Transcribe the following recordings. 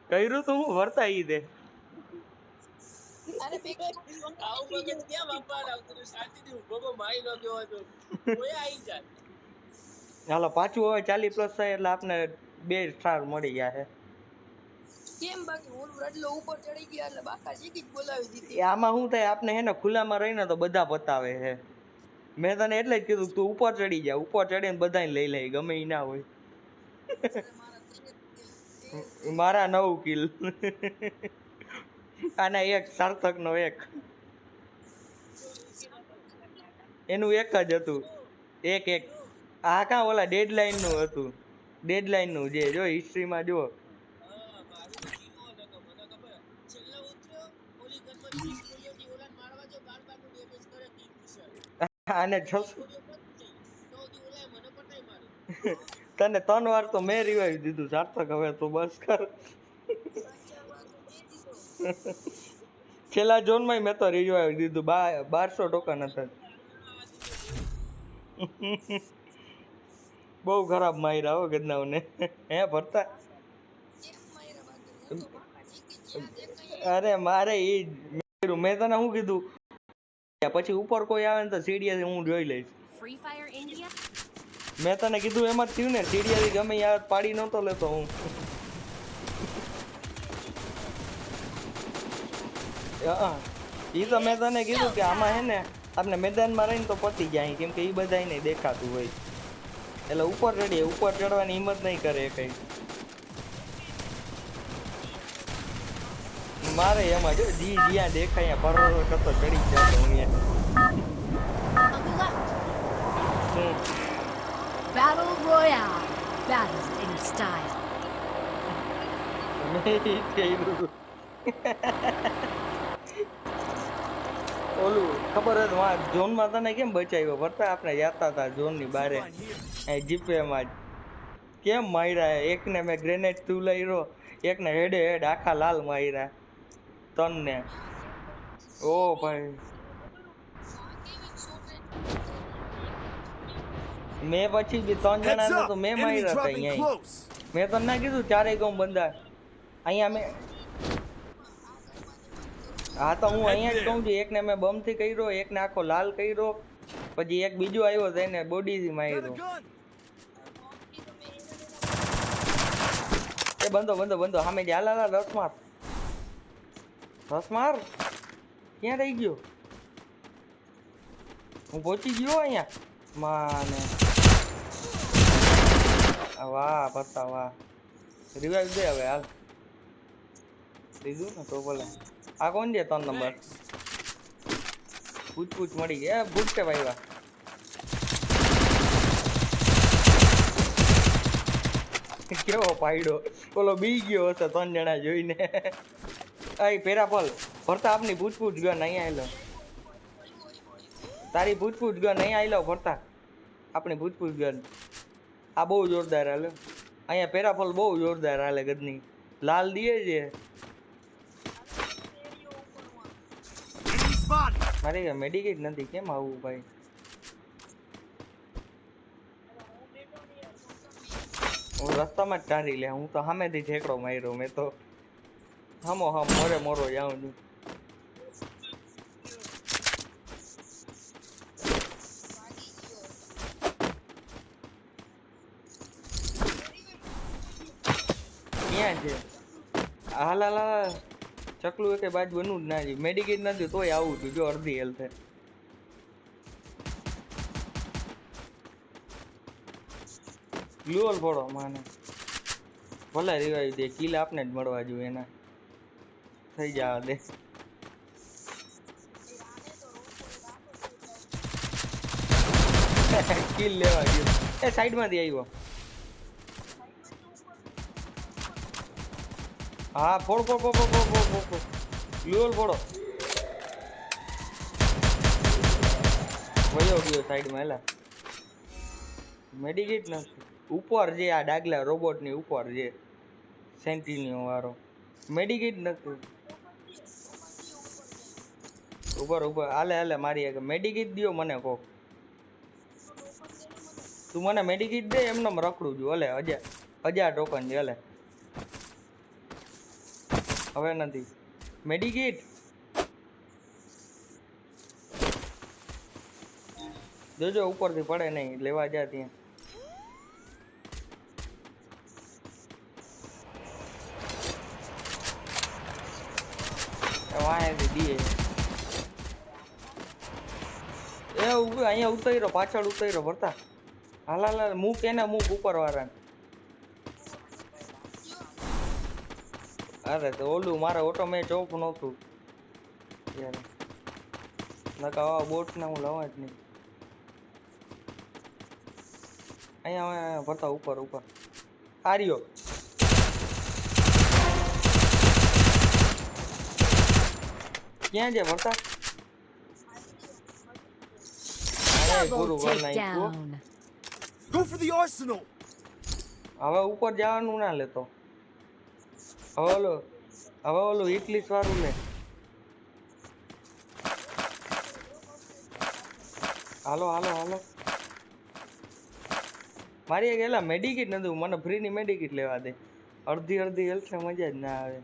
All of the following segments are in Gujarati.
કર્યું તો હું વર્તા ઈ દે અરે બેગ આવું મગજ ક્યાં બાપા આવતું શાંતિથી ઉભો માઈ ન ગયો હતો કોઈ આવી જાય હાલો પાછું હવે 40+ થાય એટલે આપને 2 સ્ટાર મળી ગયા છે કેમ બાકી ઓલું રડલો ઉપર ચડી ગયા એટલે બાકા શીખી જ બોલાવી દીધી આમાં શું થાય આપને હે ને ખુલ્લામાં રહીને તો બધા પતાવે છે મેં તને એટલે જ કીધું તું ઉપર ચડી જા ઉપર ચડીને બધાને લઈ લે ગમે ઈ ના હોય મારા 9 કિલ આના એક સાર્થક નો એક એનું એક જ હતું એક આ કા ઓલા ડેડલાઈન નું હતું ડેડલાઈન નું જે જો હિસ્ટ્રીમાં જો આને તને 3 વાર તો મેં રિવાઈવ દીધું સાર્થક હવે તો બસ કર છેલ્લા ઝોનમાં મેં તો રિવાઈવ દીધું 1200 ટોકન હતા બહુ ખરાબ માર્યા હો ગદનાઓને હે ભરતા અરે મારે ઈ મેં તને શું કીધું પછી ઉપર કોઈ આવે ને તો સીડીએ હું જોઈ લઈશ ફ્રી ફાયર ઇન્ડિયા મેં તને કીધું એમ જ થયું ને સીડીએ ગમે યાર પાડી નતો લેતો હું ઈ તો મેં તને કીધું કે આમાં હે ને આપણે મેદાનમાં રહીને તો પતી જાય કેમ કે ઈ બધાય નહીં દેખાતું હોય એટલે ઉપર ચડીએ ઉપર ચડવાની હિંમત નહીં કરે કઈ મારે એમાં જો જ્યાં દેખાય પર કરતો ચડી જતો હું Battle Royale. Battle in style. ઓલું ખબર જ વા ઝોનમાં તને કેમ બચાવ્યો ભરતા આપણે જાતા હતા ઝોનની બારે જીપેમાં જ કેમ માર્યા એકને મેં ગ્રેનેડ તું લઈ રહ્યો એકને હેડે હેડ આખા લાલ માર્યા તનને ઓ ભાઈ મેં પછી બી 3 જણાને તો મેં માર્યા હતા અહીંયા મેં તને ના કીધું ચારેય ગામ બંધા અહીંયા મેં હા તો હું અહીંયા જ કહું છું એકને મેં બમથી કર્યો એકને આખો લાલ કર્યો પછી એક બીજો આવ્યો તો એને બોડીથી માર્યો એ બંધો સામે જ હાલ રસ માર ક્યાં રહી ગયો હું પહોંચી ગયો અહીંયા માને વાહ પત્તા વાહ રિવાઇવ દે હવે હાલ લીધું ને તો બોલે આ કોણ છે 3 નંબર પૂછ મળી ગયા ભૂત છે ભાઈ વાહ કેવો પાડ્યો ઓલો બી ગયો હશે 3 જણા જોઈને આઈ પેરાપલ ભરતા આપની પૂછ ગયો નહીં આયલો તારી પૂછ ગયો નહીં આયલો ભરતા આપણી પૂછ ગયો આ બહુ જોરદાર હાલે અહીંયા પેરાપલ બહુ જોરદાર હાલે ગદની લાલ દીએ છે મારે મેડિકેટ નથી કેમ આવું ભાઈ હું રસ્તામાં જ કાઢી લે હું તો સામેથી ઠેકડો માર્યો મેં તો મોરો જાઉં છું ક્યાં છે હાલ ચકલું એક બાજ બનવું જ ના છે મેડિકેટ નથી તોય આવું છું જો અડધી હેલ્થ ગ્લુઅલ ફોડો માને ભલે રિવાઈવ દે કિલ આપને જ મળવા જોઈએ એના થઈ જવા દે કિલ લેવા ગયો એ સાઈડમાંથી આવ્યો હા ફોડ ગ્લુઅલ ફોડો વયો ગયો સાઈડમાં એલા મેડિકેટ નથી ઉપર જે આ ડાગલા રોબોટ ની ઉપર જે સેન્ટિનિયો વાળો મેડિકેટ નથી ઉપર હાલે મારી એક મેડિકેટ દિયો મને કોક તું મને મેડિકેટ દે એમને રખડું છું હલે 1000 ટોકન છે હલે હવે નથી મેડિકેટ જોજો ઉપરથી પડે નહીં લેવા જા ત્યાં વાંહે દીએ એ ઉભો અહીંયા ઉતર્યો પાછળ ઉતર્યો ભરતા હાલ હાલ મૂક એને મૂક ઉપર વાળાને અરે તો ઓલું મારે ઓટો મેં ચોપ નહોતું યાર નકા આવા બોટ ને હું લવા જ નહીં અહીંયા ભરતા ઉપર ઉપર આર્યો ક્યાં છે ભરતા Double takedown. Go for the arsenal. હવે ઉપર જવાનું ના લેતો હવે ઓલું ઇંગ્લિશ વાળું લે હાલો હાલો હાલો મારી એક એલા મેડિકિટ નથી મને ફ્રી ની મેડિકિટ લેવા દે અડધી હેલ્થ ને મજા જ ના આવે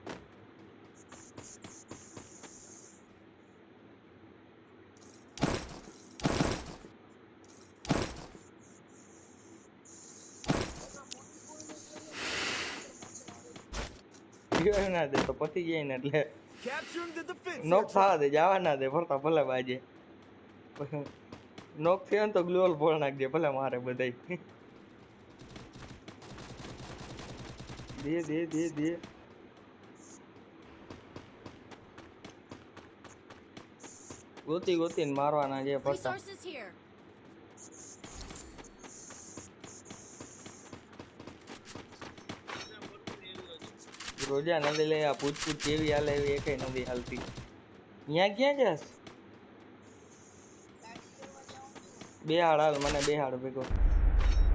ના દે તો પતી જાય ને એટલે Capturing the defense. નોક થવા દે જવા ના દે ફરતા ભલે બાજે નોક થયો ને તો ગ્લોલ ફોડ નાખજે ભલે મારે બધાય દે દે દે દે ગોતીને મારવાના છે ફરતા Resources here. રોજા નદી લે આ પૂછ કેવી હાલે એવી એકય નથી હાલતી અહીંયા ક્યાં જાસ બે હાલ મને બે હાડ ભેગો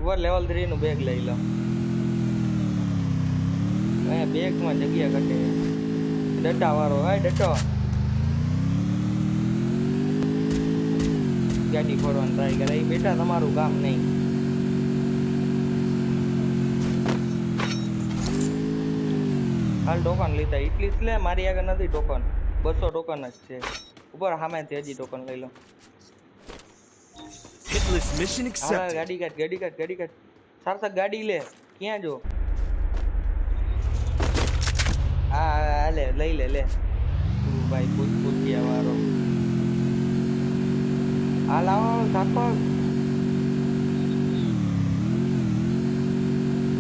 ઉપર લેવલ 3 નું બેગ લઈ લો એ બેગ માં જગ્યા ઘટે ડટ્ટા વાળો હાય ડટ્ટો ગાડી ફોડવાનું ટ્રાય કરે એ બેટા તમારું કામ નહીં હાલ ટોકન લીધા એટલી જ લે મારી આગળ નથી ટોકન 200 ટોકન જ છે ઉપર સામેથી હજી ટોકન લઈ લો Hitless mission હા accepted. ગાડી કાઢ સાર્થક ગાડી લે ક્યાં જો હા લે લઈ લે તું ભાઈ પૂછ્યા વાળો હાલ આવો સાર્થક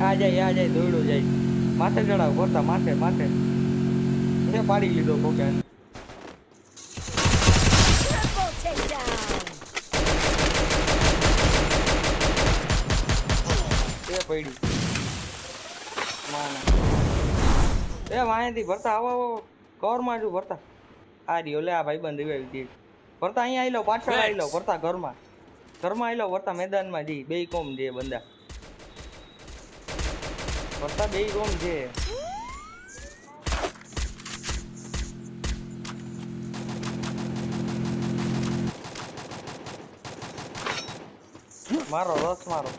આ જાય દોડ્યો જાય માથે ચડાવ ભરતા માથે એ પાડી લીધો કોકે Triple takedown. એ પડી માના એ વાંહેથી ભરતા આવો કવર માં જો ભરતા આ રહ્યો લે આ ભાઈબંધ રિવાઈવ દે ભરતા અહીંયા આઈ લો પાછળ આઈ લો ભરતા ઘરમાં આઈ લો ભરતા મેદાનમાં જી બે કોમ દે બંદા ભરતા બે કોમ છે મારો રસ મારો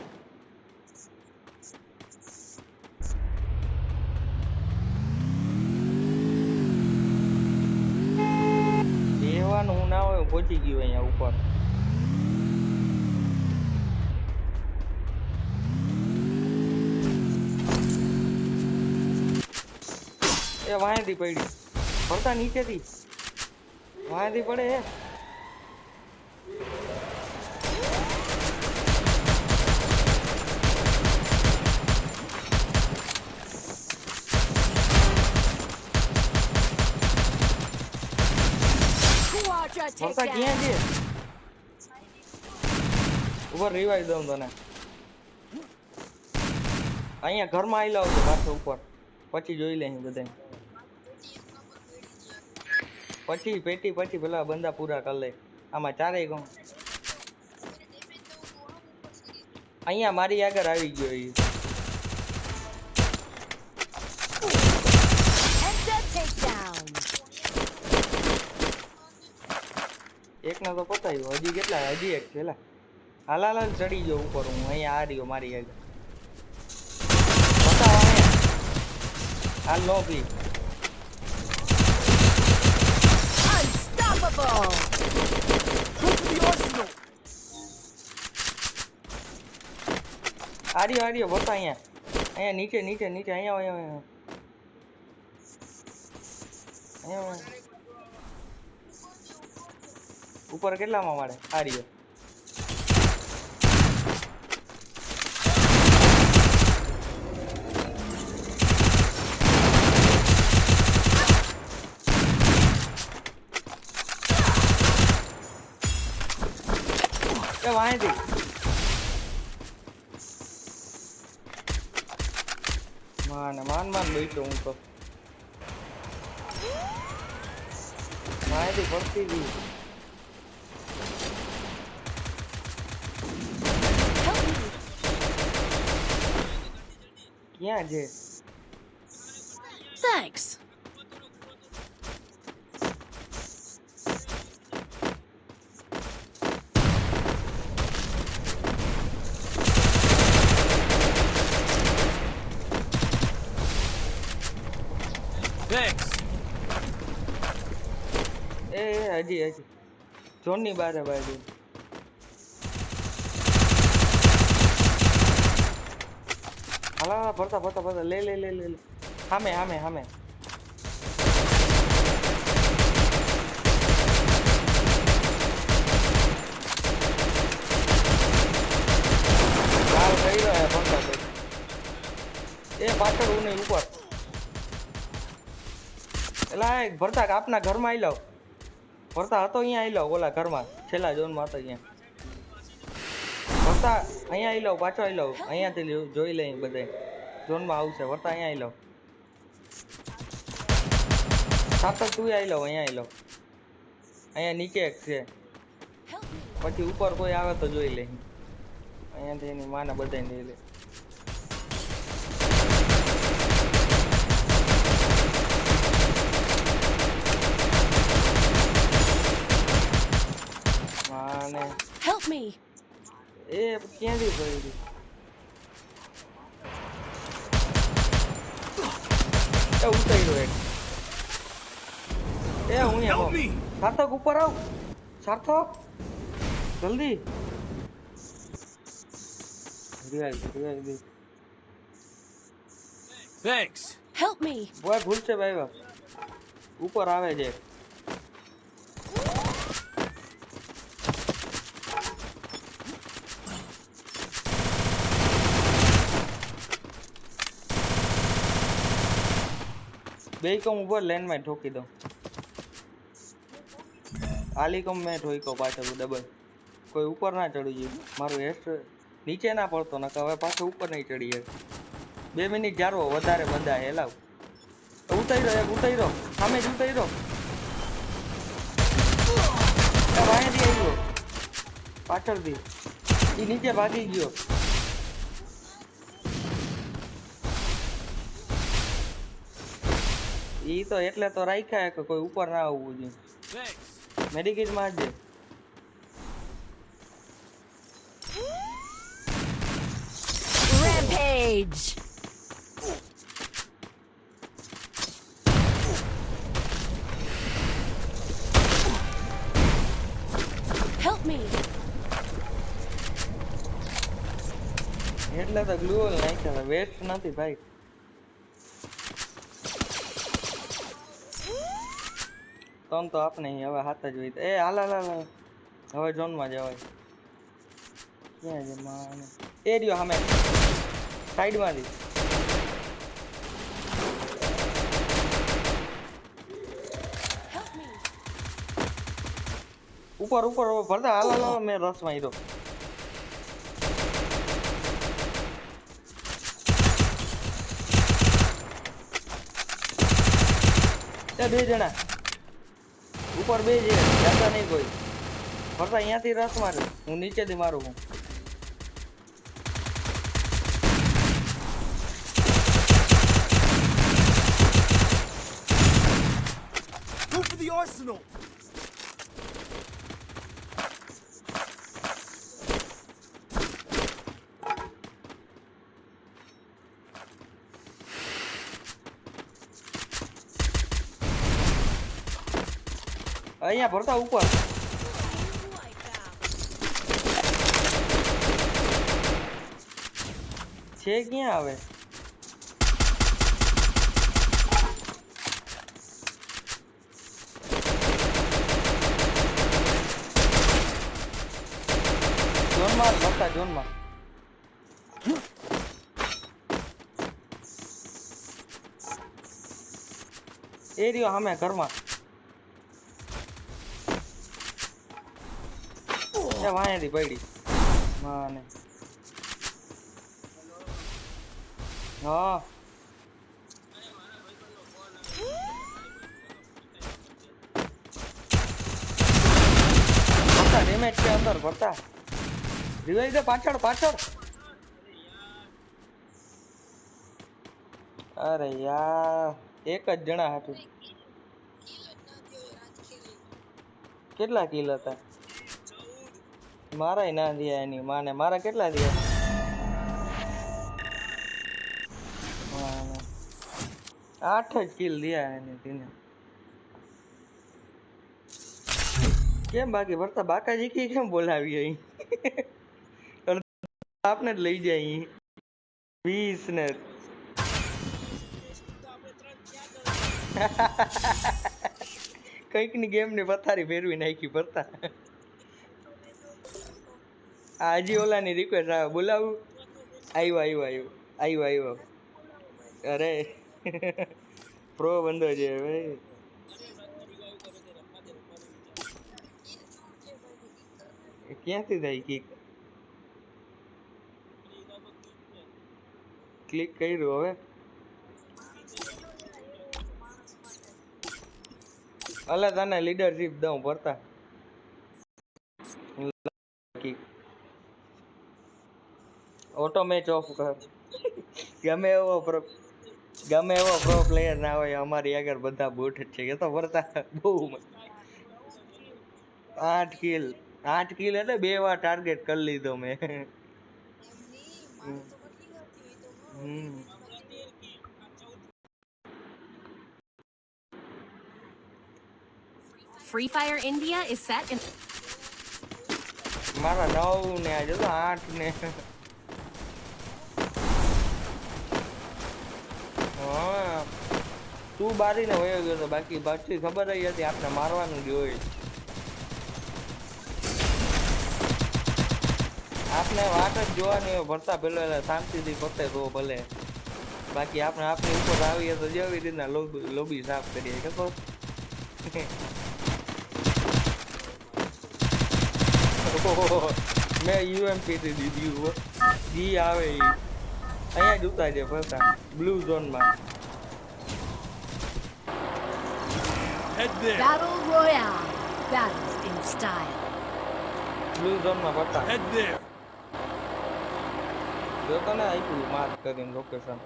બેવાનું હું ના હોય પહોંચી ગયું અહીંયા ઉપર એ વાંહેથી પડી ભરતા નીચેથી વાંહેથી પડે હે Quadra ભરતા ક્યાં છે takedown. ઉપર રિવાઈવ દઉં તને અહીંયા ઘરમાં આવી લાવજો પાછો ઉપર પછી જોઈ લે બધા પછી પેટી પેલા બંદા પૂરા કરી લે આમાં ચારેય ગમ અહીંયા મારી આગળ આવી ગયો એ Headset takedown. એકને તો પતાવ્યો હજી કેટલા હજી એક છે હાલ ચડી ગયો ઉપર હું અહીંયા આ રહ્યો મારી આગળ બતાવો અહીંયા હાલ નો please Unstoppable. Go for the arsenal. આર્યો બતા અહીંયા નીચે અહીંયા અહીંયા ઉપર કેટલામાં મારે આર્યો એ વાંધી માન બેઠો હું તો માહિતી પડતી ગઈ ક્યાં છે Thanks. Thanks. હજી ઝોનની બારે બાજુ હાલા ફરતા લે સામે લાલ થઈ રહ્યો ફરતા એ પાછળ હું નહીં ઉપર એલા ભરતા આપના ઘરમાં આવી લાવ ભરતા હતો અહીંયા આવી લાવ ઓલા ઘરમાં છેલ્લા ઝોનમાં હતો અહીંયા ભરતા અહીંયા આવી લાવ પાછો આવી લાવ અહીંયાથી જોઈ લઈ બધે ઝોનમાં આવશે ભરતા અહીંયા આવી લાવ સાતક તું આવી લાવ અહીંયા આવી લાવ અહીંયા નીચે એક છે પછી ઉપર કોઈ આવે તો જોઈ લે અહીંયાથી એની માને બધાને લઈ લે Help me. એ ક્યાંથી પડી ઉતાર્યો એક હું Help me. સાર્થક ઉપર આવ સાર્થક જલ્દી revive Thanks. Help me. Boy ભૂલ છે ભાઈ ઉપર આવે છે બે કમ ઉપર લેન્ડ માં ઠોકી દઉં આલી કમ મેં ઠોક્યો પાછળ ડબલ કોઈ ઉપર ના ચડી ગયું મારું હેસ્ટ નીચે ના પડતો ન હવે પાછો ઉપર નહીં ચડી જાય 2 મિનિટ જારવો વધારે બંધા હેલાવ ઉતાર્યો સામે જ ઉતાર્યો વાંયથી આવ્યો પાછળથી એ નીચે ભાગી ગયો ઈ તો એટલે તો રાખ્યા કે કોઈ ઉપર ના આવવું જોઈએ મેડિકેટ મારજે Rampage. Help me. એટલે તો ગ્લુઅલ નાખ્યા વેસ્ટ નથી ભાઈ તમ તો આપણે હવે હાથ જ હોય એ હાલ હવે ઝોન માં જવાય ક્યાં છે માને એ રહ્યો સામે સાઈડ માંથી ઉપર ભરતા હાલ મેં રસ માર્યો બે જણા ઉપર બે છે જાતા નહીં કોઈ ફરતા અહીંયાથી રસ મારે હું નીચેથી મારું હું Go for the arsenal. અહીંયા ભરતા ઉપર છે ક્યાં આવે જોનમાં ભરતા જોનમાં એ રહ્યો સામે ઘરમાં એ વાયાથી પડી માને હા ભરતા ડેમેજ છે અંદર ભરતા રિવાઇવ દે પાછળ પાછળ અરે યાર એક જ જણા હતું કેટલા કિલ હતા મારાય ના દિયા એની માને મારા કેટલા દિયા 8 જ કિલ દિયા એને તેને કેમ બાકી ભરતા બાકાજી કી કેમ બોલાવી અહીં આપને જ લઈ જાય અહીં 20 ને કઈક ની ગેમ ને પથારી ફેરવી નાખી ભરતા આજી ઓલા ની રિક્વેસ્ટ આવે બોલાવું આવ્યો અરે પ્રો બંદો છે ભાઈ ક્યાંથી થાય કિક ક્લિક કર્યું હવે અલા તને લીડરશિપ દઉં ભરતા ઓટો મેચ ઓફ કર ગમે એવો પ્રો પ્લેયર ના હોય અમારી આગળ બધા બૂટ જ છે કે તો ભરતા બહુ 8 કિલ એટલે 2 વાર ટાર્ગેટ કરી લીધો મેં Free Fire India is set in. મારા 9 ને આજે તો 8 ને હા તું બારીને વયો ગયો તો બાકી ખબર જ હતી આપણે મારવાનું જ હોય આપણે વાત જ જોવાની હોય ભરતા પેલો શાંતિથી પતે તો ભલે બાકી આપણે આપણી ઉપર આવીએ તો જેવી રીતના લોબી સાફ કરીએ કે મેં યુએમપી થી દીધી જી આવે અહીંયા જ ઉતારે ભરતા બ્લુ ઝોનમાં Battle Royale. Battle in style. Blue ઝોનમાં ભરતા Head there. જો તને આપ્યું માર્ક કરીને લોકેશન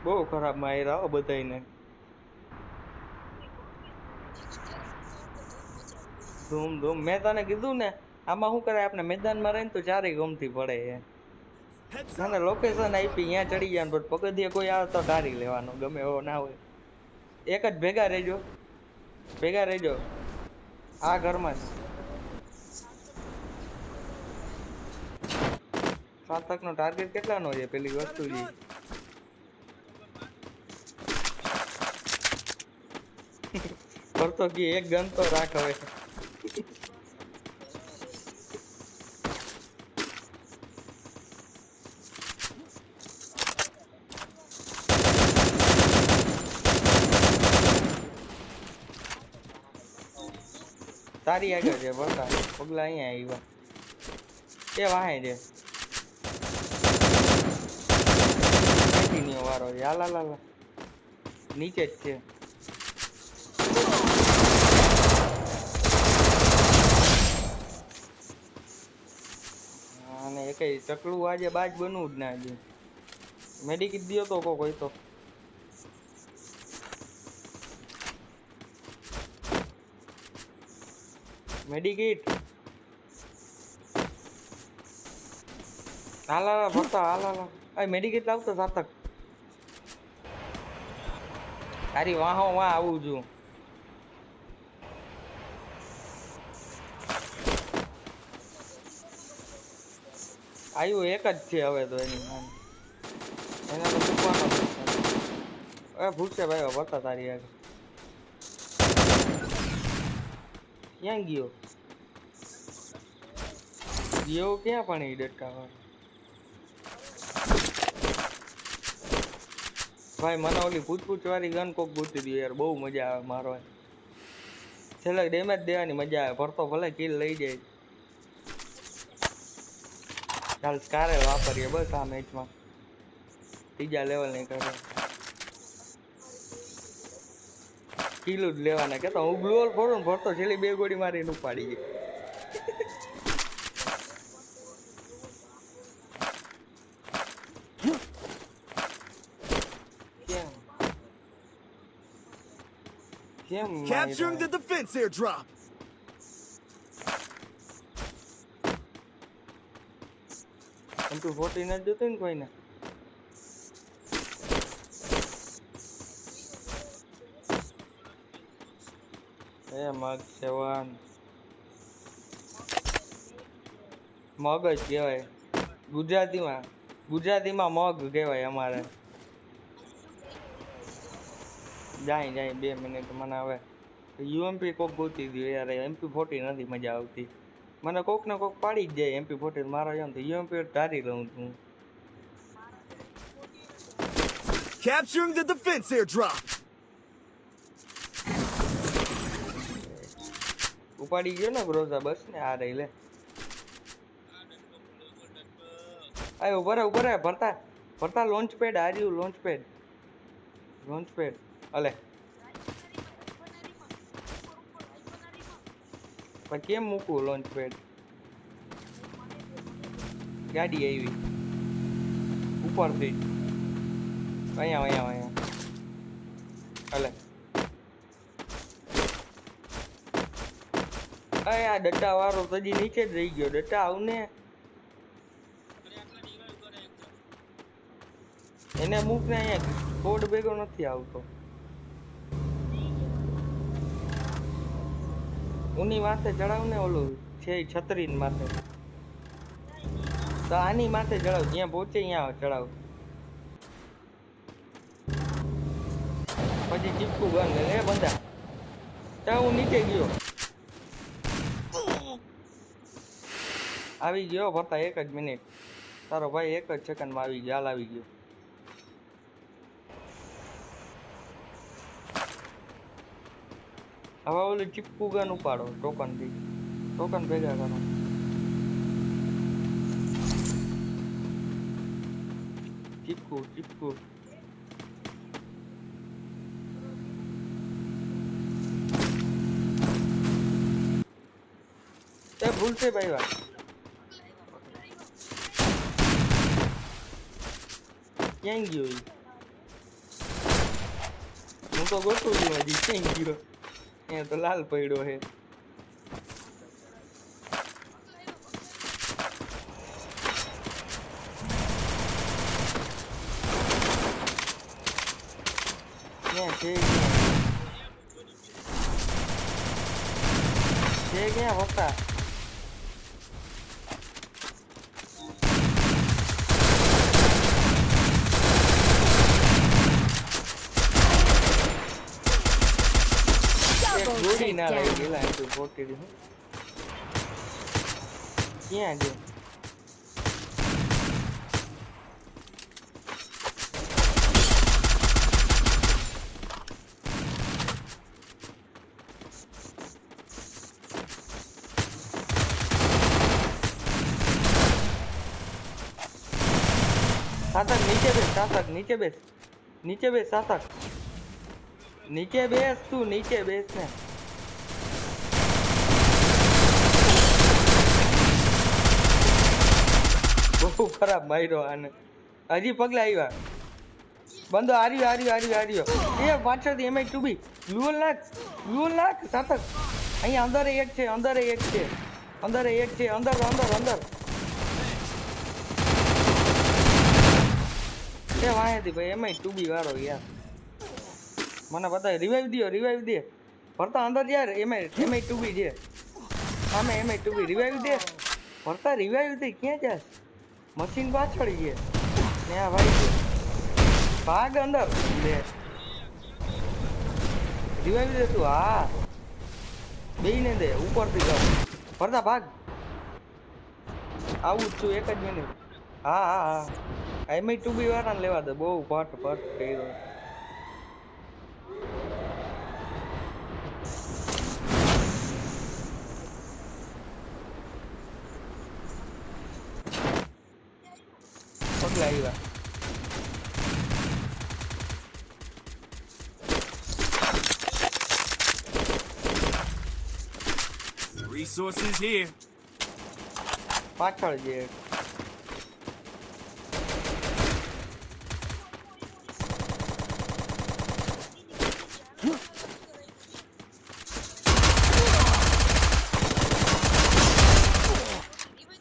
બહુ ખરાબ માર્યા બધાને ધૂમ મેં તને કીધું ને આમાં શું કરે આપણે મેદાનમાં રહીને તો ચારેય ગમતી પડે મને લોકેશન આપી અહીંયા ચડી ગયા પણ પગથિયે કોઈ આવે તો ઢારી લેવાનો ગમે એવો ના હોય એક જ ભેગા રહેજો આ ઘરમાં સાતક નો ટાર્ગેટ કેટલાનો છે પેલી વસ્તુ છે કરતો કે એક ગન તો રાખ હવે તારી આગળ છે બતા પગલા અહીંયા આવ્યા એ વાહે છે કન્ટિન્યુ વારો છે હાલા નીચે જ છે અને એકઈ ચકડું આજે બાજ બનવું જ ના દે મેડિકિટ દિયો તો કોઈ તો મેડિકિટ હાલા ભરતા હાલા આ મેડિકેટ લાવતો સાતક તારી વાહો વાહ આવું છું આવ્યું એક જ છે હવે તો એની એના તો મૂકવાનો હવે ભૂલશે ભાઈ ભરતા તારી આગળ ક્યાં ગયો ગયો ક્યાં પણ એ ડટકા ભાઈ મને ઓલી પૂછ વાળી ગન કોક ગોતી દી યાર બહુ મજા આવે મારો છેલ્લે ડેમેજ દેવાની મજા આવે ભરતો ભલે કિલ લઈ જાય ચાલ સ્કારે વાપરીએ બસ આ મેચમાં ત્રીજા લેવલ નહીં કરે કિલ જ લેવાના કેતો હું ગ્લોઅલ ફોડું ને ભરતો છેલ્લી 2 ગોળી મારીને ઉપાડી ગઈ Capturing the defense airdrop. M240 નથી જોતું ને કોઈને એ મગ 7 મગ જ કહેવાય ગુજરાતીમાં મગ કહેવાય અમારે જાય 2 મિનિટ મને હવે યુએમપી કોક ગોતી દઉં યાર MP40 નથી મજા આવતી મને કોક ને કોક પાડી જ જાય MP40 મારો એમ તો યુએમપી ધારી લઉં છું Capturing the defense airdrop. ઉપાડી ગયો ને ગ્રોઝા બસ ને આ રહી લે આય ઉપર ભરતા લોન્ચ પેડ આર્યું લોન્ચ પેડ અલે પણ કેમ મૂકું લોન્ચ પેડ ગાડી આવી ઉપરથી અહીંયા અલે આ ડટ્ટા વાળો તો હજી નીચે જ રહી ગયો ડટ્ટા આવને એને મૂક ને અહીંયા કોડ ભેગો નથી આવતો ઉની માથે ચડાવ ને ઓલું છે છત્રી માથે તો આની માથે ચડાવ જ્યાં પહોંચે ત્યાં ચડાવ પછી ચીપકું બંધ લે બંધા ત્યાં હું નીચે ગયો આવી ગયો ભરતા 1 જ મિનિટ તારો ભાઈ 1 જ સેકન્ડમાં આવી ગયો હાલ આવી ગયો હવે ઓલું ચીપકું ગન ઉપાડો ટોકન ભેગા કરો ચીપકું એ ભૂલશે ભાઈ વાત ક્યાં ગયો હું તો ગોતું છું હજી ક્યાં ગયો અહીંયા તો લાલ પડ્યો હે ક્યાં છે ક્યાં હોતા ગોળી ના લાગી ગયેલા એમ તો પોટી દી ક્યાં ગયો સાતક નીચે બેસ સાતક નીચે બેસ તું નીચે બેસ ને બહુ ખરાબ માર્યો આને હજી પગલા આવ્યા બંધો હાર્યો એ પાછળથી એમ ટુબી ગ્લુઅલ નાખ સાતક અહીંયા અંદર એક છે અંદર એ વાંહેથી ભાઈ એમાંય 2B વાળો યાર મને બતાય રિવાઈવ દે ભરતા અંદર યાર એમાંય 2B છે સામે એમાંય 2B રિવાઈવ દે ભરતા રિવાઈવ દે ક્યાં જાસ મશીન પાછળ છે ને આ ભાઈ છે ભાગ અંદર લે રિવાઈવ દે તું હા બેયને દે ઉપરથી જાવ ભરતા ભાગ આવું જ છું એક જ મિનિટ હા હા હા એમાંય 2B વાળાને લેવા દે બહુ ફટ કર્યો પગલા આવ્યા Resources here. પાછળ જે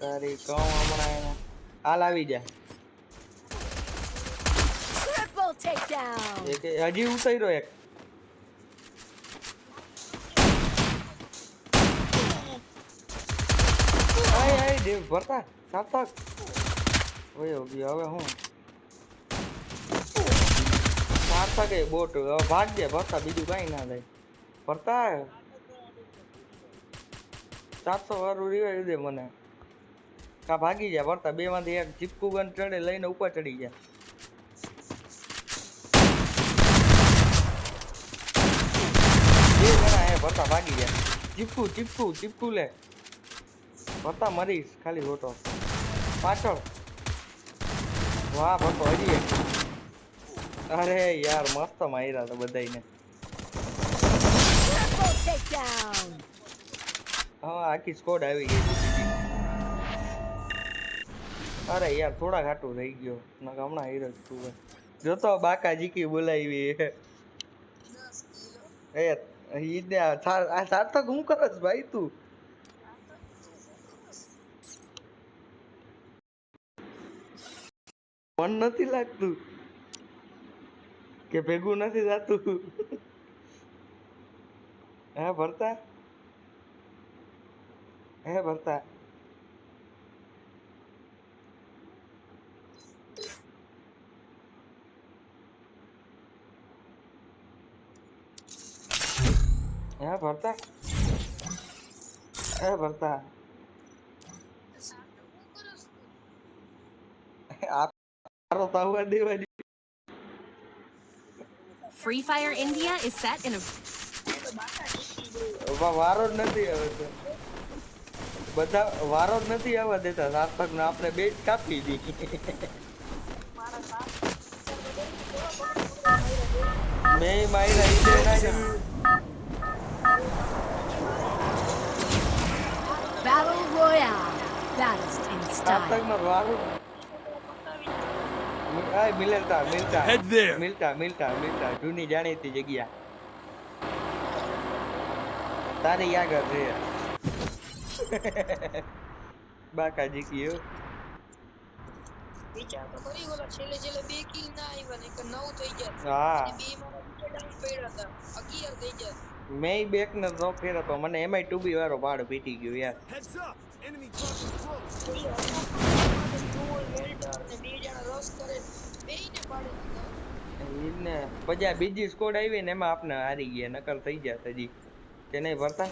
તારી કહું હમણાં એને હાલ આવી જા Triple takedown. એક હજી ઉતર્યો એક આય દેવ ભરતા સાતક ઓયો ગયો હવે હું સાતક એ બોટ હવે ભાગ દે ભરતા બીજું કઈ ના થાય ભરતા 700 વાળું રિવાઈવ દે મને કા ભાગી જા ભરતા બે માંથી એક ચીપકુ ગન ચડે લઈને ઉપર ચડી ગયા બે જણા હે ભરતા ભાગી ગયા ચીપકુ લે ભરતા મરીશ ખાલી ખોટો પાછળ વાહ ભરતો હજી એક અરે યાર મસ્ત માર્યા તો બધાયને Triple takedown. હા આખી સ્કોડ આવી ગઈ છે બીજી અરે યાર થોડા ઘાટું રહી ગયો નક હમણાં હીરો તું જોતો બાકા જીકી બોલાવી 10 કિલો એ ઈને આ સાર્થક હું કરસ ભાઈ તું મન નથી લાગતું કે ભેગું નથી થતું હે ભરતા ભરતા આરો તાવા દેવાની Free Fire India is set in a વારો જ નથી આવે તો બધા વારો જ નથી આવવા દેતા સાર્થક ને આપણે બે જ કાપી દી મેં માર્યા ઈ બે ના જ battle royale. Balanced in સાર્થક style. નો વારો આય મિલતા Head there. મિલતા જૂની જાણીતી જગ્યા તારી આગળ છે બાકા જીકી વિચાર તો કરી ઓલા છેલ્લે 2 કિલ ના આવ્યા ને કે 9 થઈ ગયા હા અને બે મારા ડાઉન પડ્યા હતા 11 થઈ ગયા મેં બેક ને નો ફેરો તો મને એમાંય 2B વાળો ભાડ પીટી ગયો યાર Heads up. Enemy dropping close. Tool welder ને બે જણા રસ કરે બેયને પાડી દીધા ઈને પછી આ બીજી સ્કોડ આવી ને એમાં આપણે હારી ગયા નકર થઈ જાત હજી કે નહીં ભરતા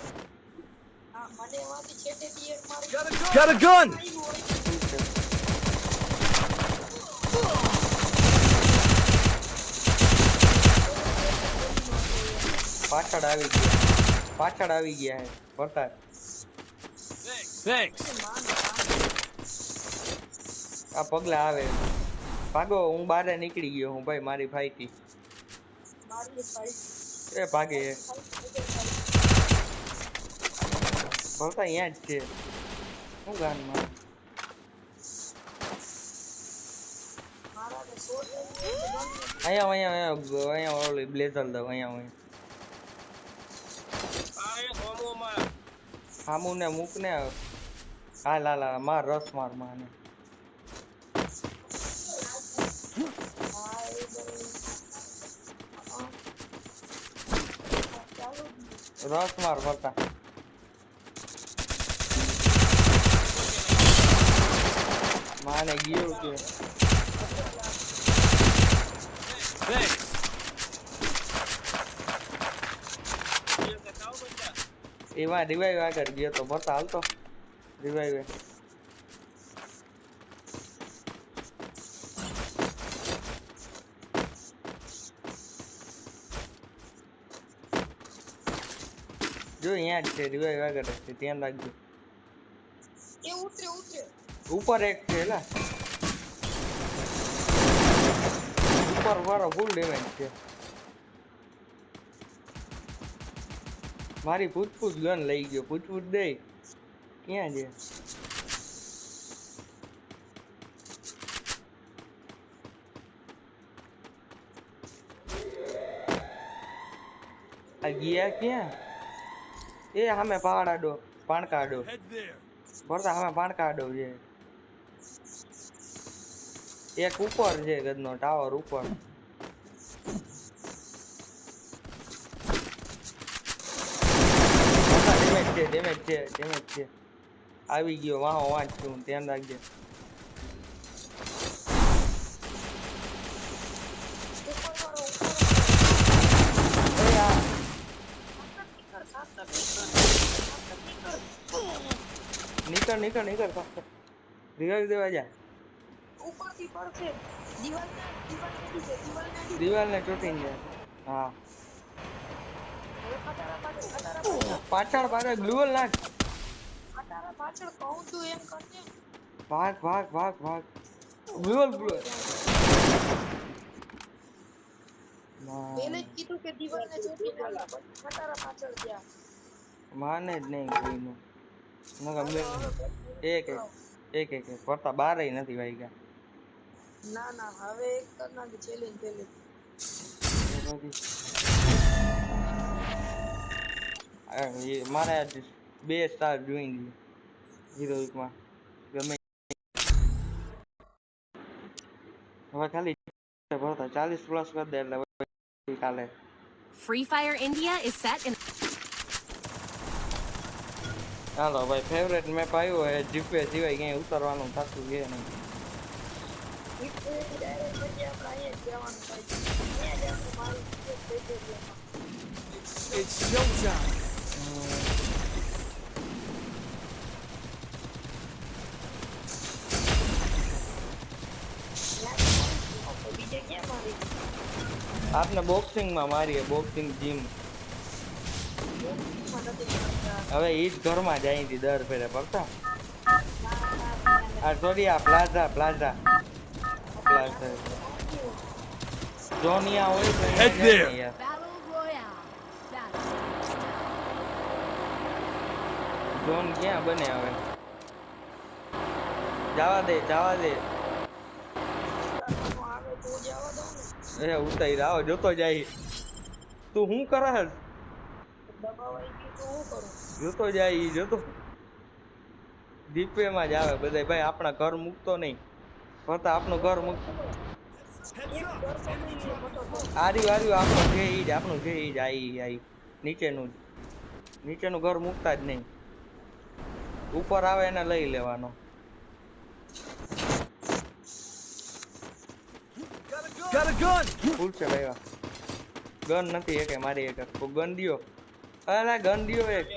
હા મને એમાંથી છેટેથી એક મારી Got a gun. પાછળ આવી ગયા હે ભરતા Thanks. આ પગલા આવે ભાગો હું બારે નીકળી ગયો હું ભાઈ મારી ફાઈટી મારી ફાઈટ એ ભાગે ભરતા અહીંયા જ છે હું ગાનમાં મારા ને શોટ અહીંયા ઓલી બ્લેઝર દઉં અહીંયા આ એક હોમોમાં સામુ ને મૂક ને હાલ માર રસ માર માને રસ માર ફરતા માને ગયો કે Thanks. એવા રિવાઈવ આગળ ગયો તો ભરતા હાલતો રિવાઈવ જો અહીંયા જ છે રિવાઈવ આગળ જ છે ધ્યાન રાખજો એ ઉતરે ઉતરે ઉપર એક છે લા ઉપર વાળો ફૂલ ડેમેજ છે મારી પૂછપૂછ ગન લઈ ગયો પૂછપૂછ દે ક્યાં છે આ ગયા ક્યાં એ સામે પાડાડો પાણકાડો Head there. ભરતા સામે પાણકાડો છે એક ઉપર છે ગદનો ટાવર ઉપર ડેમેજ છે આવી ગયો વાહો વાંચ છું ધ્યાન રાખજે નીકળ રિવાઈવ દેવા જા ઉપરથી પડશે દિવાલને દિવાલને ચોટીને જા હા પાછળ ગ્લુઅલ નાખ પાછળ કહું તું એમ કરને ભાગ ગ્લુઅલ પેલે જ કીધું કે દિવાલને ચોટી ના ખટારા પાછળ ગયા માને જ નહીં કોઈનું એક ફરતા બારેય નથી વાગ્યા ના હવે એક કરના કે ચેલેન્જ પેલે મારે 2 સ્ટાર જોઈન હીરોઇકમાં ગમે હવે ખાલી ભરતા 40 પ્લસ કરી દે એટલે કાલે Free Fire India is set in. હાલો ભાઈ ફેવરેટ મેપ આવ્યો હે જીપે સિવાય ક્યાંય ઉતરવાનું થતું છે નહીં It's showtime. આપને બોક્સિંગમાં મારીએ બોક્સિંગ જીમ હવે ઈ જ ઘરમાં જાય છે દર ફેરે પડતા આ સોરી આ પ્લાઝા જોનિયા હોય તો Head there. યાર Battle Royale. Battle. જોન ક્યાં બને હવે જવા દે એ ઉતારી આવો જોતો જાય તું શું કરસ જોતો જાય દીપે માં જ આવે બધા ભાઈ આપણા ઘર મૂકતો નહીં ફરતા આપણું ઘર મૂકતો આર્યું આપણું છે ઈ જ આઈ નીચેનું ઘર મૂકતા જ નહીં ઉપર આવે એને લઈ લેવાનો Got a gun. ફૂલ છે ભાઈ ગન નથી એક મારી એક ગન દિયો અલા ગન દિયો એક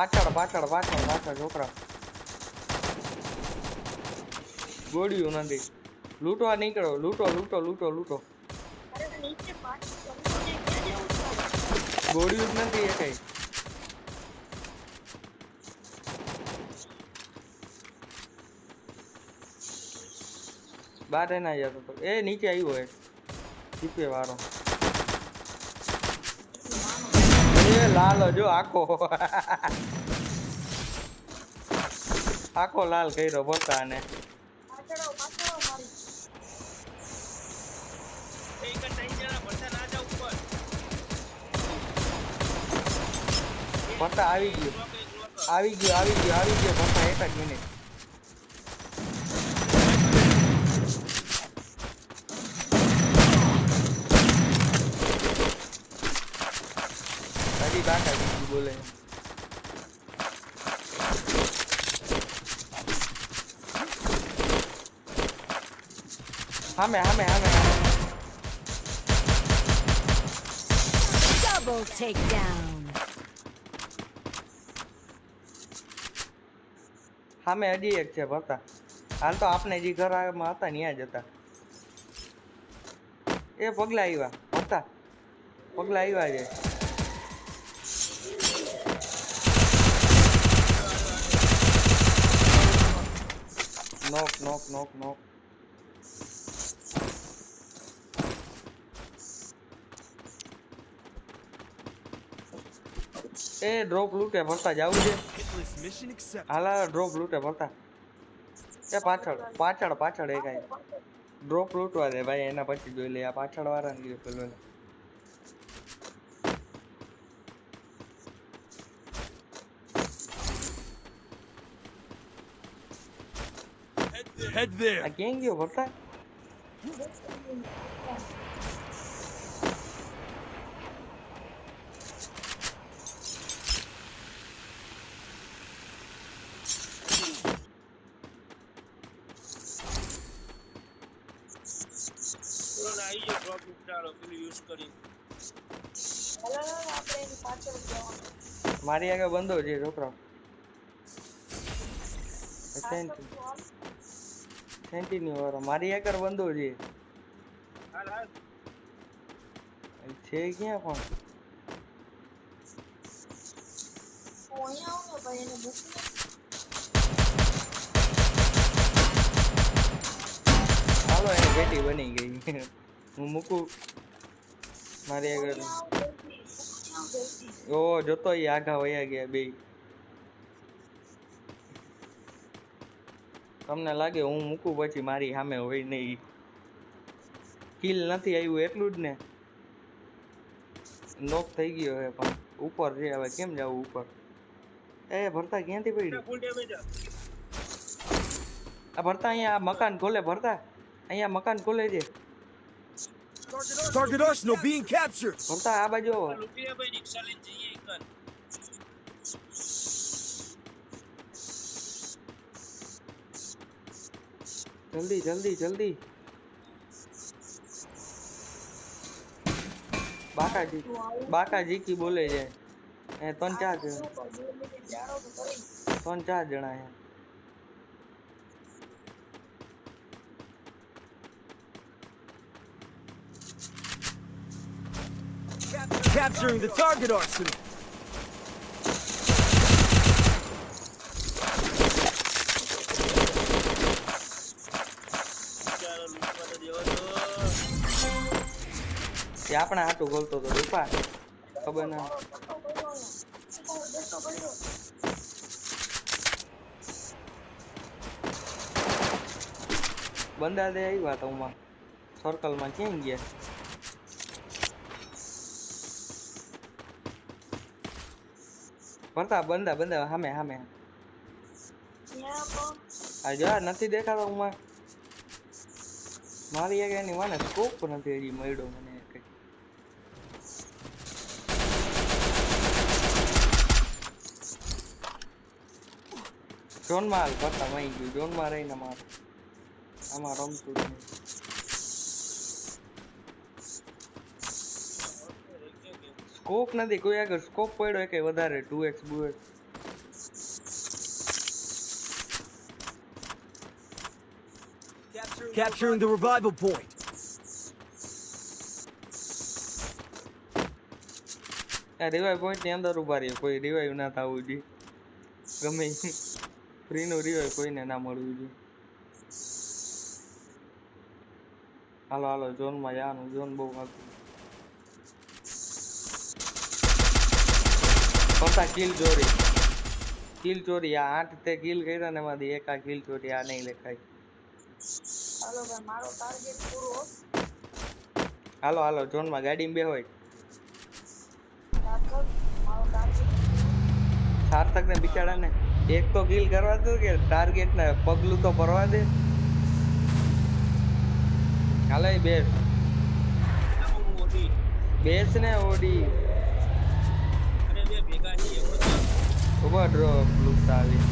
પાછળ છોકરા ગોળીયું નથી લૂંટવા નીકળો લૂંટો ગોળીયું જ નથી એ કઈ બાર ના જતો તો એ નીચે આવ્યો હે જીપે વાળો એ લાલો જો આખો લાલ કર્યો પોતાને ભરતા આવી ગયું ભરતા 1 જ મિનિટ હજી બાકા જીકી બોલે હામે Double takedown. સામે હજી એક છે ભરતા હાલ તો આપણે જે ઘરમાં હતા ને ત્યાં જ હતા એ પગલા આવ્યા ભરતા પગલા આવ્યા છે નોક એ ડ્રોપ લૂટે ભરતા જાવું છે Hitless mission accepted. હાલા ડ્રોપ લૂટે ભરતા એ પાછળ એ કાંઈ ડ્રોપ લૂટવા દે ભાઈ એના પછી જોઈ લે આ પાછળ વાળાને કીધું પેલો Head there. આ ક્યાં ગયો ભરતા આવી ગયો ડ્રોપ ઉતારો પેલું યુઝ કરી હાલો આપણે એની પાછળ જવાનું મારી આગળ બંધો છે છોકરા સેન્ટીની વાળો મારી આગળ બંધો છે હાલ છે ક્યાં પણ હું અહીંયા આવું ને ભાઈ એને મૂકી હાલો એની પેટી બની ગઈ હું મૂકું મારી આગળ ઓ જોતો ઈ આઘા વયા ગયા બે તમને લાગે હું મૂકું પછી મારી સામે હોય નહીં કિલ નથી આવ્યું એટલું જ ને નોક થઈ ગયો હે પણ ઉપર છે હવે કેમ જાવું ઉપર એ ભરતા ક્યાંથી પડ્યું ફૂલ ડેમેજ આ ભરતા અહીંયા મકાન ખોલે ભરતા અહીંયા મકાન ખોલે છે Target arsenal being captured. ભરતા આ બાજુ આવો. લૂટી ભાઈ રિક્ષા લઈને જઈએ એકવાર જલ્દી બાકાજી કી બોલે છે એ 3-4 જણા 3-4 જણા છે Capturing the target arsenal. ચાલો લૂટવા તો દેવો તો એ આપણે હાટું બોલતો તો રૂપા ખબર ના બંદા દે આવ્યા તો ઉમાં સર્કલમાં ક્યાં ગયા ભરતા બંદા સામે આ જો નથી દેખાતો ઉમાં મારી એક એની વાને સ્કોપ નથી હજી મળ્યો મને કઈ જોનમાં હાલ ભરતા મળી ગયું જોનમાં રહીને મારે આમાં રમતું જ નહીં સ્કોપ નથી કોઈ આગળ સ્કોપ પડ્યો કે વધારે 2x 2x Capturing the revival point. આ રિવાઇવ પોઈન્ટ ની અંદર ઉભા રહ્યો કોઈ રિવાઇવ ના થવું જોઈએ ગમે ફ્રી નો રિવાઇવ કોઈને ના મળવું જોઈએ હાલો ઝોન માં જવાનું ઝોન બહુ આગળ પતા કિલ ચોરી આ 8 તે કિલ કર્યા ને એમાંથી એક આ કિલ ચોરી આ નહીં લેખાય હાલો ભાઈ મારો ટાર્ગેટ પૂરો હાલો ઝોન માં ગાડી બે હોય મારો ટાર્ગેટ સાર્થક ને બિચારાને એક તો કિલ કરવા દો કે ટાર્ગેટ ને પગલું તો ભરવા દે. હાલે બેસ ઓડી બેસ ને ઓડી અને બે ભેગા છીએ બધા. ઉભો ડ્રો લુપ્ત આવી.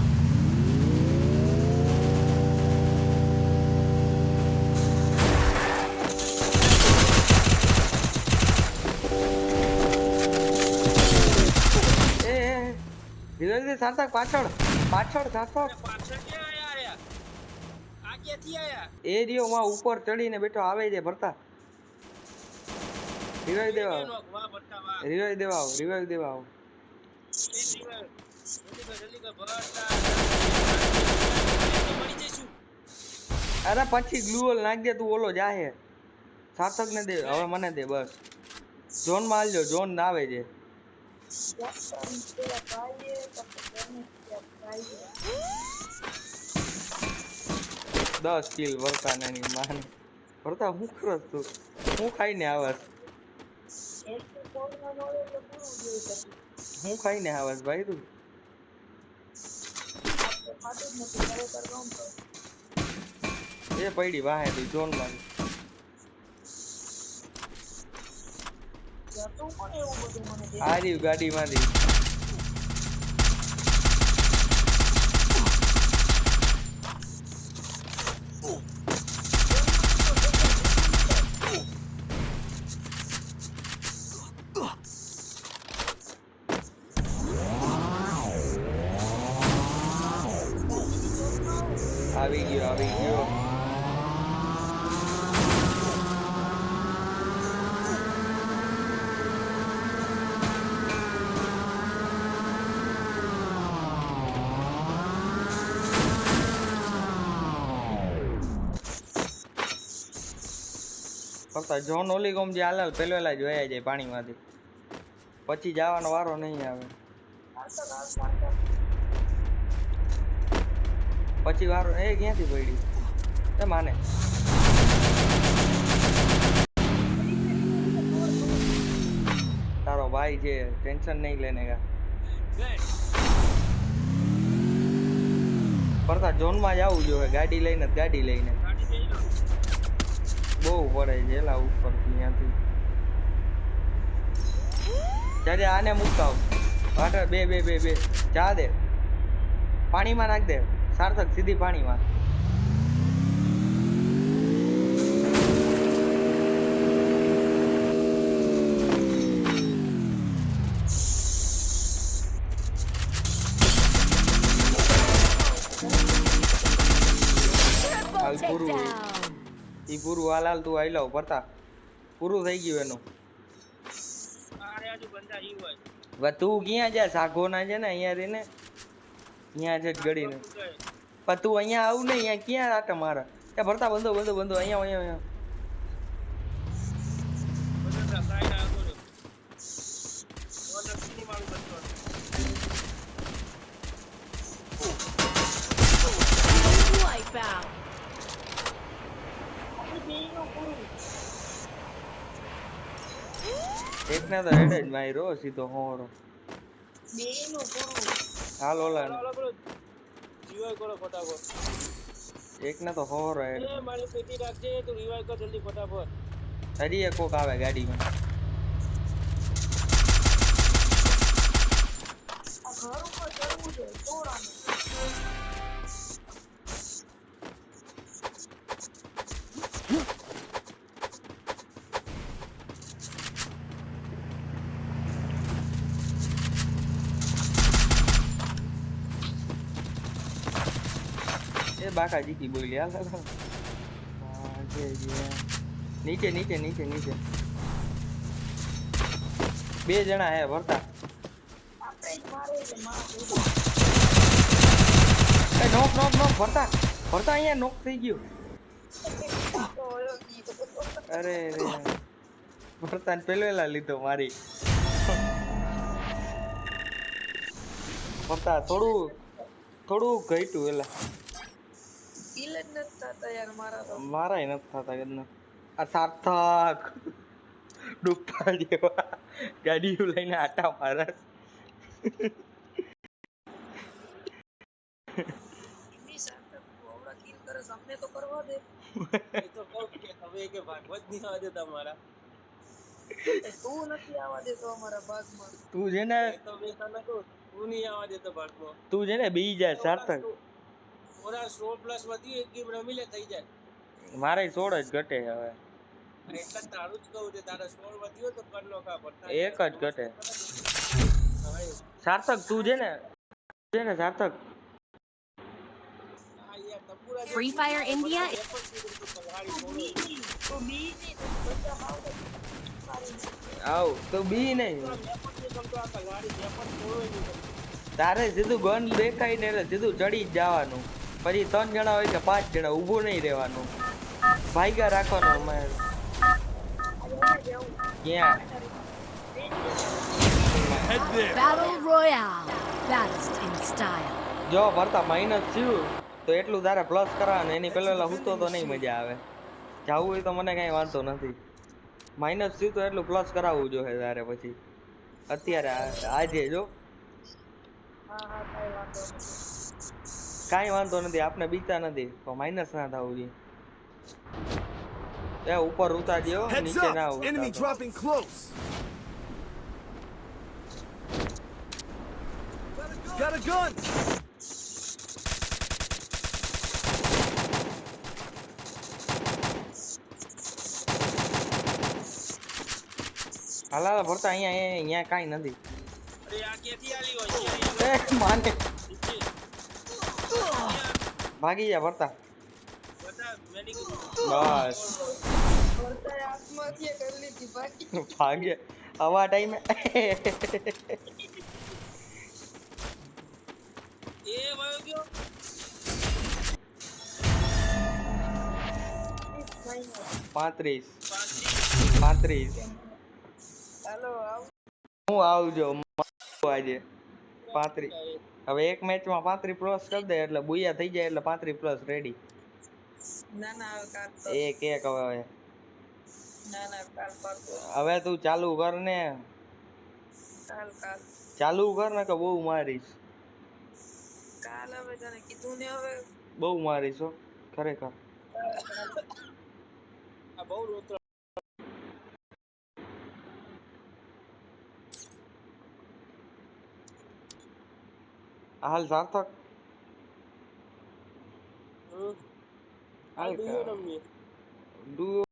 ધીરે સાર્થક પાછળ પાછળ સાર્થક અરે પાછળ ક્યાં આયા યાર? આ ક્યાંથી આયા? એ રહ્યો માં ઉપર ચડીને બેઠો આવે છે ભરતા. રિવાઈવ દેવા આવ, વાહ બટ્ટા વાહ. રિવાઈવ દેવા આવ, રિવાઈવ દેવા આવ. જલ્દી કર ભરતા. મળી જઈશું. અરે પછી ગ્લુઅલ નાખ દે તું ઓલો જાહે. સાર્થક ને દે હવે મને દે બસ. ઝોન માં આલજો ઝોન આવે છે. જાક્સન પેલા ભાઈએ પછી ભાઈએ 10 કિલ વરતા નાની માને વરતા હું ખરસ તું હું ખાઈને આવસ એક કોર્નર મળે એટલે પૂરું જોઈ પછી હું ખાઈને આવસ ભાઈ તું આપણે ખાતું જ નથી ખરેખર કામ તો એ પડી વાહે તું ઝોન માં જતું પણ એવું બધું મને દે આ રહ્યું ગાડી માંથી આવી ગયો આવી ગયો ફક્ત જોન ઓલી ગોમ જે હાલ પેલેલા જ વયા જાય પાણીમાંથી પછી જવાનો વારો નહીં આવે પછી વારો એ ક્યાંથી પડી એ માને તારો ભાઈ છે ટેન્શન નહીં લેને કા પડતા ઝોન માં જવું જોઈએ ગાડી લઈને ગાડી જઈ લો. બહુ પડે છે એલા ઉપર ત્યાંથી ત્યારે આને મુકાવ વાટર બે બે બે બે જા દે પાણીમાં નાખ દે સાર્થક સીધી પાણીમાં હાલ Triple પૂરું takedown. ઈ પૂરું હાલ તું આઈ લાવ પડતા પૂરું થઈ ગયું એનું આરે આજુ બંધા ઈ હોય. હવે તું ક્યાં જા સાગો ના છે ને અહીંયા રહીને અહીંયા છે ગડીને પણ તું અહીંયા આવું ને અહીંયા ક્યાં આટા મારા એ ભરતા બંધો અહીંયા બધા સાઈડ આગો રે. ઓલા સીની વાળું બંધો. Wipeout. એક ને તો હેડ જ માર્યો સીધો હોરો બેયનું પૂરું હાલ ઓલા ઓલો પેલો જીવાય કરો ફટાફટ. એક ને તો હોરો હેડ એ મારી પેટી રાખજે તું રિવાઇવ કર જલ્દી ફટાફટ. હજી એક કોક આવે ગાડીમાં આ ઘર ઉપર ચડવું છે તોડાને એ બાકા જીકી બોલી હાલ હાલ હાલ. હા, નીચે નીચે નીચે નીચે બે જણા હે ભરતા આપણે જ મારે છે માં એ નોક નોક નોક ભરતા ભરતા અહીંયા નોક થઈ ગયું તો ઓલો ગયો અરે રે ભરતા પેલેલા લીધો મારી ભરતા થોડું ઘટ્યું એલા કિલ જ નથી થતા યાર મારા તો મારાય નથી થતા કદના આ સાર્થક ડૂબતા જેવા ગાડીઓ લઈને આટા મારા એમની સાથે તું હમણાં kill કરે છે, અમને તો કરવા દે. એ તો કહું કે હવે કે ભાગવત નહીં આવવા દેતા મારા. તું નથી આવવા દેતો અમારા ભાગમાં. તું છે ને એ તો મેં તને કહું, તું નહીં આવવા દેતો ભાગમાં. તું છે ને બી જાય સાર્થક. ઓલા 100+ વધ્યું એક ગેમ રમી લે થઈ જાય. મારે 16 જ ઘટે હવે. એટલે જ તારું જ કહું છે, તારા 16 વધ્યો તો કર લો કા પડતા. એક જ ઘટે. હવે સાર્થક તું છે ને સાર્થક આ યાર તંબુરા Free Fire India. તું બી નહીં, તું બધા ભાવ મારી નાખ. આવ તો બી નહીં તારે સીધું ગન દેખાય ને એટલે સીધું ચડી જ જવાનું. પછી 3 જણા હોય કે 5 જણા ઊભું નહીં રહેવાનું, ભાગ્યા રાખવાનું. અમારે ક્યાં Head there. Battle Royale. Baddest in style. જો ભરતા માઇનસ થયું તો એટલું તારે પ્લસ કરવાનું, એની પહેલા હૂતો તો નહીં મજા આવે. જાવું હોય તો મને કાંઈ વાંધો નથી, માઇનસ થયું તો એટલું પ્લસ કરાવવું જોઈએ તારે. પછી અત્યારે આજે જો હા કાંઈ વાંધો નથી. કાંઈ વાંધો નથી, આપણે બીતા નથી તો માઇનસ ના થવું જોઈએ. એ ઉપર ઉતારજો, Heads નીચે ના up. Enemy ઉતારજો. dropping close. Got a gun. હાલા ભરતા અહીંયા કાંઈ નથી. અરે આ ક્યાંથી આલી હોય એ માને નીચે. ભાગી જા ભરતા. બધા મેડિકલ બસ ભરતાએ આત્મહત્યા કરી લીધી બાકી. ભાગે આવા ટાઈમે. એ વયો ગયો. 35. હાલો આવ. હું આવજો આજે 35. હવે એક મેચમાં 35 પ્લસ કરી દે એટલે બુયા થઈ જાય એટલે 35 પ્લસ રેડી. ના ના હવે કાલ તો. એક હવે ના ના કાલ પાડતો. હવે તું ચાલુ કર ને, કાલ ચાલુ કર ને કે બહુ મારીશ. કાલ હવે તને કીધું ને હવે. બહુ મારીશ હો ખરેખર. આ બહુ રોતરો. હાલ સાર્થક હમ હાલ આ દુનિયા રમીએ. ડુઓ